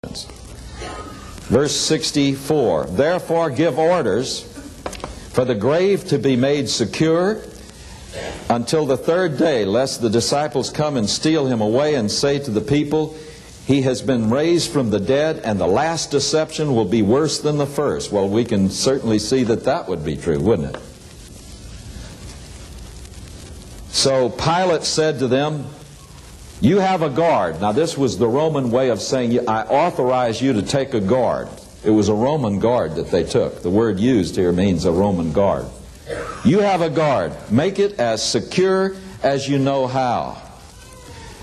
Verse 64, therefore give orders for the grave to be made secure until the third day, lest the disciples come and steal him away and say to the people, he has been raised from the dead, and the last deception will be worse than the first. Well, we can certainly see that that would be true, wouldn't it? So Pilate said to them, you have a guard. Now this was the Roman way of saying, I authorize you to take a guard. It was a Roman guard that they took. The word used here means a Roman guard. You have a guard. Make it as secure as you know how.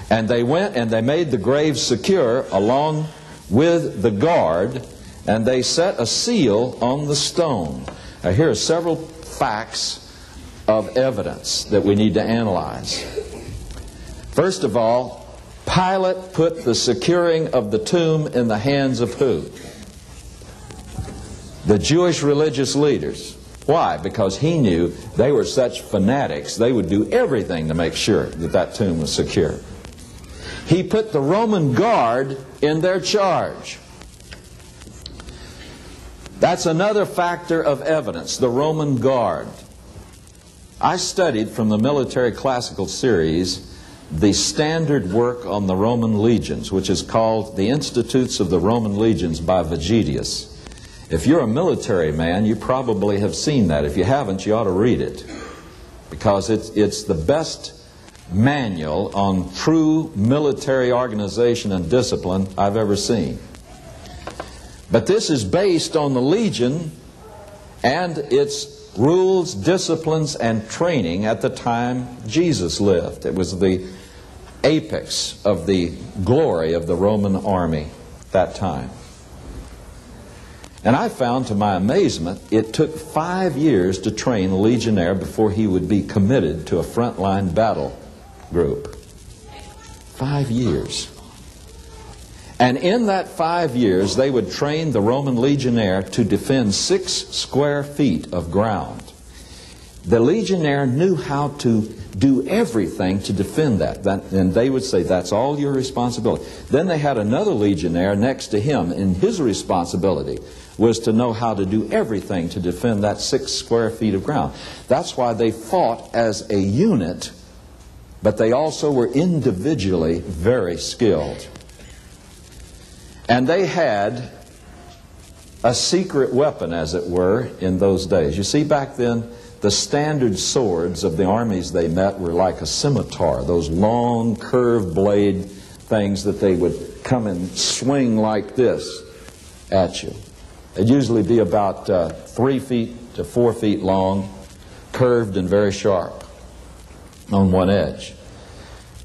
And they went and they made the grave secure along with the guard, and they set a seal on the stone. Now here are several facts of evidence that we need to analyze. First of all, Pilate put the securing of the tomb in the hands of who? The Jewish religious leaders. Why? Because he knew they were such fanatics, they would do everything to make sure that that tomb was secure. He put the Roman guard in their charge. That's another factor of evidence, the Roman guard. I studied from the military classical series the standard work on the Roman legions, which is called The Institutes of the Roman Legions by Vegetius. If you're a military man, you probably have seen that. If you haven't, you ought to read it, because it's the best manual on true military organization and discipline I've ever seen. But this is based on the legion and its rules, disciplines, and training at the time Jesus lived. It was the apex of the glory of the Roman army at that time. And I found, to my amazement, it took 5 years to train a legionnaire before he would be committed to a frontline battle group. 5 years. And in that 5 years, they would train the Roman legionnaire to defend 6 square feet of ground. The legionnaire knew how to do everything to defend that. And they would say, that's all your responsibility. Then they had another legionnaire next to him, and his responsibility was to know how to do everything to defend that 6 square feet of ground. That's why they fought as a unit, but they also were individually very skilled. And they had a secret weapon, as it were, in those days. You see, back then, the standard swords of the armies they met were like a scimitar, those long, curved blade things that they would come and swing like this at you. It'd usually be about 3 feet to 4 feet long, curved and very sharp on one edge.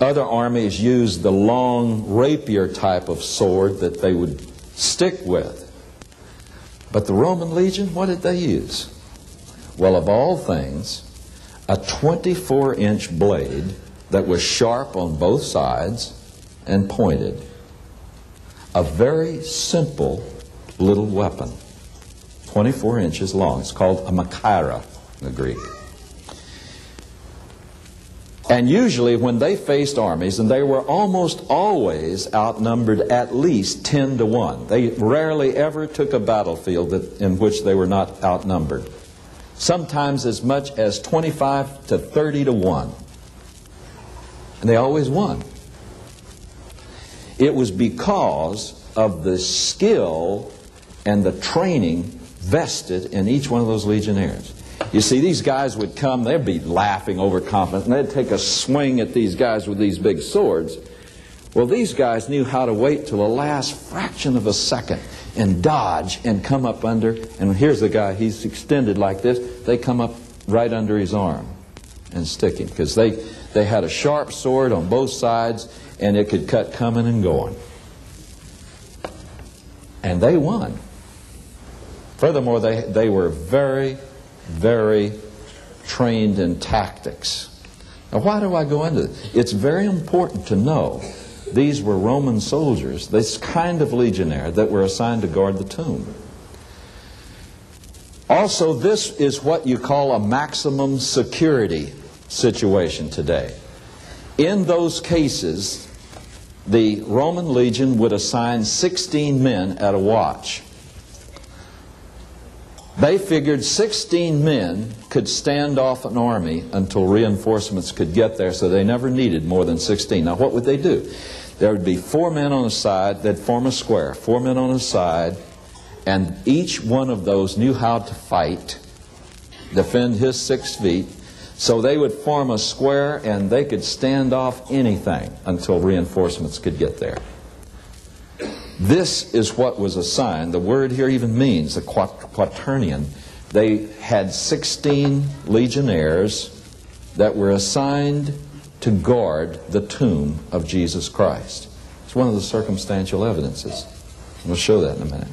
Other armies used the long rapier type of sword that they would stick with. But the Roman legion, what did they use? Well, of all things, a 24-inch blade that was sharp on both sides and pointed. A very simple little weapon, 24 inches long. It's called a machaira in the Greek. And usually when they faced armies, and they were almost always outnumbered at least 10 to 1. They rarely ever took a battlefield in which they were not outnumbered. Sometimes as much as 25 to 30 to 1. And they always won. It was because of the skill and the training vested in each one of those legionnaires. You see, these guys would come, they'd be laughing overconfident, and they'd take a swing at these guys with these big swords. Well, these guys knew how to wait till the last fraction of a second and dodge and come up under, and here's the guy, he's extended like this, they come up right under his arm and stick him, because they had a sharp sword on both sides, and it could cut coming and going. And they won. Furthermore, they were very, very trained in tactics. Now, why do I go into this? It's very important to know these were Roman soldiers, this kind of legionnaire that were assigned to guard the tomb. Also, this is what you call a maximum security situation today. In those cases, the Roman legion would assign 16 men at a watch. They figured 16 men could stand off an army until reinforcements could get there, so they never needed more than 16. Now what would they do? There would be 4 men on a side. They'd form a square, 4 men on a side, and each one of those knew how to fight, defend his 6 feet. So they would form a square, and they could stand off anything until reinforcements could get there. This is what was assigned. The word here even means the quaternion. They had 16 legionnaires that were assigned to guard the tomb of Jesus Christ. It's one of the circumstantial evidences. We'll show that in a minute.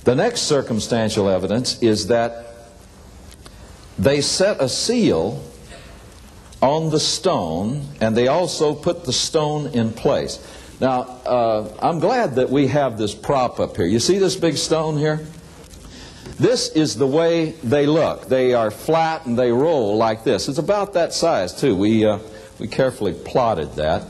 The next circumstantial evidence is that they set a seal on the stone, and they also put the stone in place. Now, I'm glad that we have this prop up here. You see this big stone here? This is the way they look. They are flat and they roll like this. It's about that size, too. We carefully plotted that.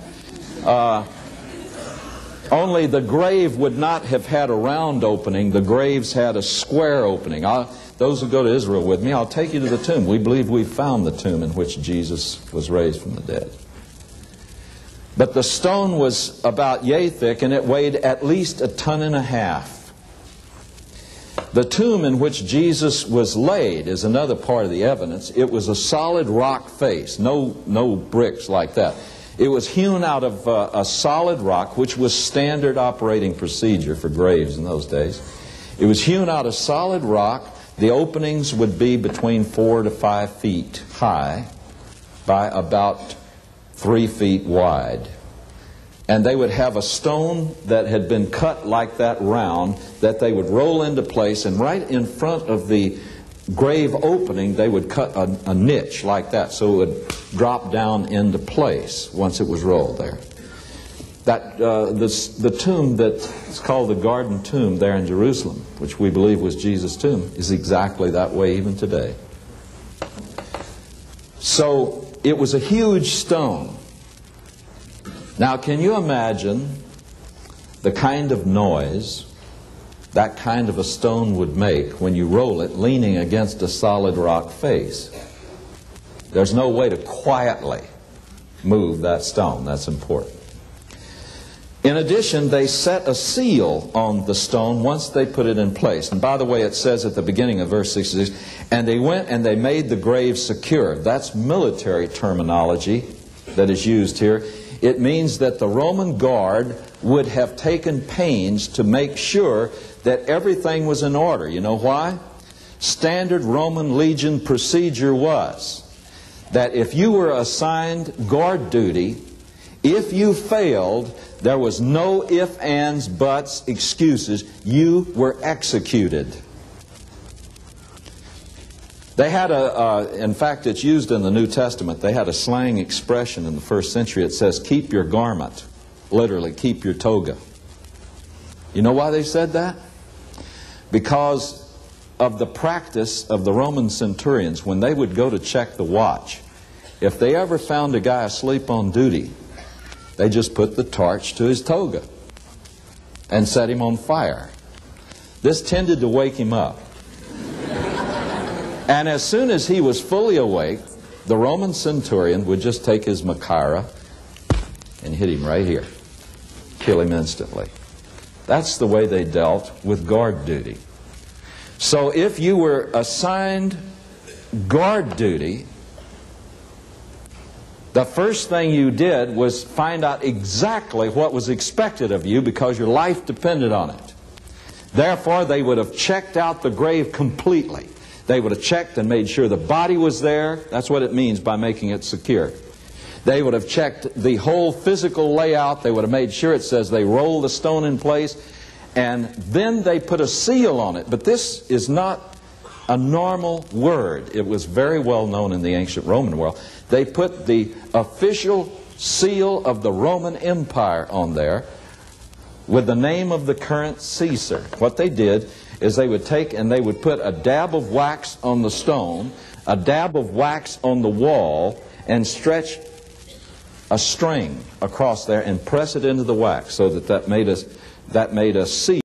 Only the grave would not have had a round opening. The graves had a square opening. Those who go to Israel with me, I'll take you to the tomb. We believe we found the tomb in which Jesus was raised from the dead. But the stone was about yay thick, and it weighed at least 1.5 tons. The tomb in which Jesus was laid is another part of the evidence. It was a solid rock face, no bricks like that. It was hewn out of a solid rock, which was standard operating procedure for graves in those days. It was hewn out of solid rock. The openings would be between 4 to 5 feet high by about 3 feet wide. And they would have a stone that had been cut like that round that they would roll into place, and right in front of the grave opening they would cut a niche like that so it would drop down into place once it was rolled there. The tomb that's called the Garden Tomb there in Jerusalem, which we believe was Jesus' tomb, is exactly that way even today. So it was a huge stone. Now, can you imagine the kind of noise that kind of a stone would make when you roll it leaning against a solid rock face? There's no way to quietly move that stone. That's important. In addition, they set a seal on the stone once they put it in place. And by the way, it says at the beginning of verse 66, and they went and they made the grave secure. That's military terminology that is used here. It means that the Roman guard would have taken pains to make sure that everything was in order. You know why? Standard Roman legion procedure was that if you were assigned guard duty, if you failed, there was no ifs, ands, buts, excuses. You were executed. They had in fact, it's used in the New Testament. They had a slang expression in the first century. It says, keep your garment. Literally, keep your toga. You know why they said that? Because of the practice of the Roman centurions when they would go to check the watch. If they ever found a guy asleep on duty, they just put the torch to his toga and set him on fire. This tended to wake him up. And as soon as he was fully awake, the Roman centurion would just take his machaira and hit him right here. Kill him instantly. That's the way they dealt with guard duty. So if you were assigned guard duty, the first thing you did was find out exactly what was expected of you because your life depended on it. Therefore, they would have checked out the grave completely. They would have checked and made sure the body was there. That's what it means by making it secure. They would have checked the whole physical layout. They would have made sure, it says, they rolled the stone in place. And then they put a seal on it. But this is not a normal word. It was very well known in the ancient Roman world. They put the official seal of the Roman Empire on there with the name of the current Caesar. What they did is they would take and they would put a dab of wax on the stone, a dab of wax on the wall, and stretch a string across there and press it into the wax so that made us see